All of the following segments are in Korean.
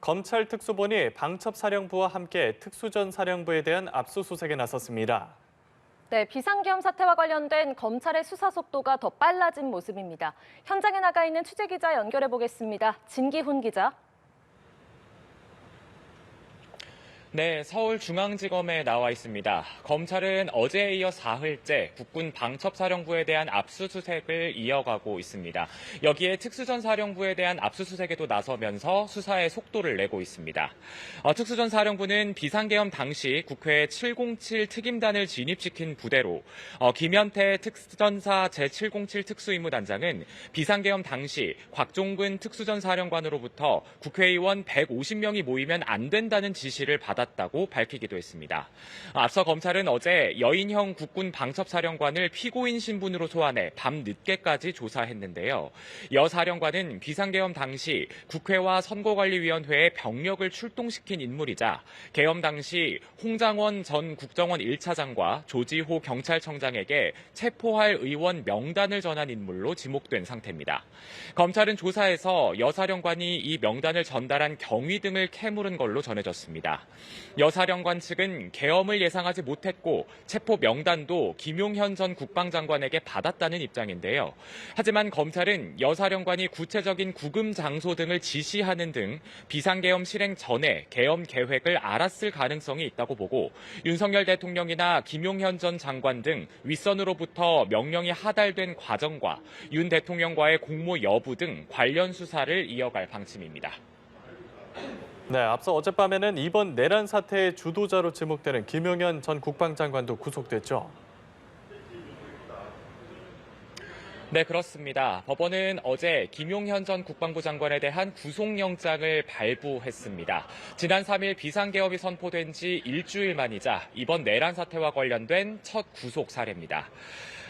검찰 특수본이 방첩사령부와 함께 특수전 사령부에 대한 압수수색에 나섰습니다. 네, 비상계엄 사태와 관련된 검찰의 수사 속도가 더 빨라진 모습입니다. 현장에 나가 있는 취재기자 연결해 보겠습니다. 진기훈 기자. 네, 서울중앙지검에 나와 있습니다. 검찰은 어제에 이어 사흘째 국군 방첩사령부에 대한 압수수색을 이어가고 있습니다. 여기에 특수전사령부에 대한 압수수색에도 나서면서 수사에 속도를 내고 있습니다. 특수전사령부는 비상계엄 당시 국회 707 특임단을 진입시킨 부대로 김현태 특수전사 제707 특수임무단장은 비상계엄 당시 곽종근 특수전사령관으로부터 국회의원 150명이 모이면 안 된다는 지시를 받았다고 밝히기도 했습니다. 앞서 검찰은 어제 여인형 국군 방첩사령관을 피고인 신분으로 소환해 밤 늦게까지 조사했는데요. 여 사령관은 비상계엄 당시 국회와 선거관리위원회에 병력을 출동시킨 인물이자 계엄 당시 홍장원 전 국정원 1차장과 조지호 경찰청장에게 체포할 의원 명단을 전한 인물로 지목된 상태입니다. 검찰은 조사에서 여 사령관이 이 명단을 전달한 경위 등을 캐물은 걸로 전해졌습니다. 여 사령관 측은 계엄을 예상하지 못했고 체포 명단도 김용현 전 국방장관에게 받았다는 입장인데요. 하지만 검찰은 여 사령관이 구체적인 구금 장소 등을 지시하는 등 비상계엄 실행 전에 계엄 계획을 알았을 가능성이 있다고 보고 윤석열 대통령이나 김용현 전 장관 등 윗선으로부터 명령이 하달된 과정과 윤 대통령과의 공모 여부 등 관련 수사를 이어갈 방침입니다. 네, 앞서 어젯밤에는 이번 내란 사태의 주도자로 지목되는 김용현 전 국방장관도 구속됐죠. 네, 그렇습니다. 법원은 어제 김용현 전 국방부 장관에 대한 구속영장을 발부했습니다. 지난 3일 비상계엄이 선포된 지 일주일 만이자 이번 내란 사태와 관련된 첫 구속 사례입니다.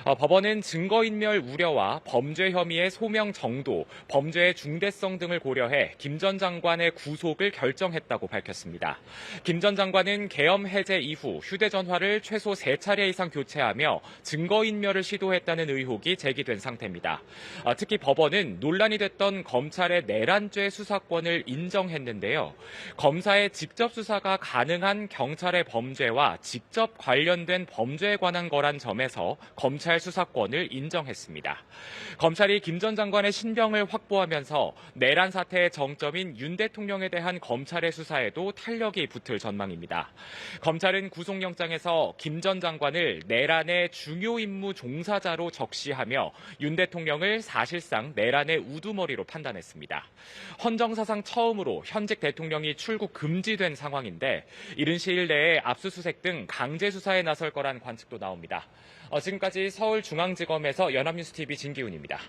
법원은 증거인멸 우려와 범죄 혐의의 소명 정도, 범죄의 중대성 등을 고려해 김 전 장관의 구속을 결정했다고 밝혔습니다. 김 전 장관은 계엄 해제 이후 휴대전화를 최소 3차례 이상 교체하며 증거인멸을 시도했다는 의혹이 제기된 상태입니다. 특히 법원은 논란이 됐던 검찰의 내란죄 수사권을 인정했는데요. 검사의 직접 수사가 가능한 경찰의 범죄와 직접 관련된 범죄에 관한 거란 점에서 검찰 수사권을 인정했습니다. 검찰이 김 전 장관의 신병을 확보하면서 내란 사태의 정점인 윤 대통령에 대한 검찰의 수사에도 탄력이 붙을 전망입니다. 검찰은 구속영장에서 김 전 장관을 내란의 중요 임무 종사자로 적시하며 윤 대통령을 사실상 내란의 우두머리로 판단했습니다. 헌정사상 처음으로 현직 대통령이 출국 금지된 상황인데 이른 시일 내에 압수수색 등 강제 수사에 나설 거란 관측도 나옵니다. 지금까지 서울중앙지검에서 연합뉴스TV 진기훈입니다.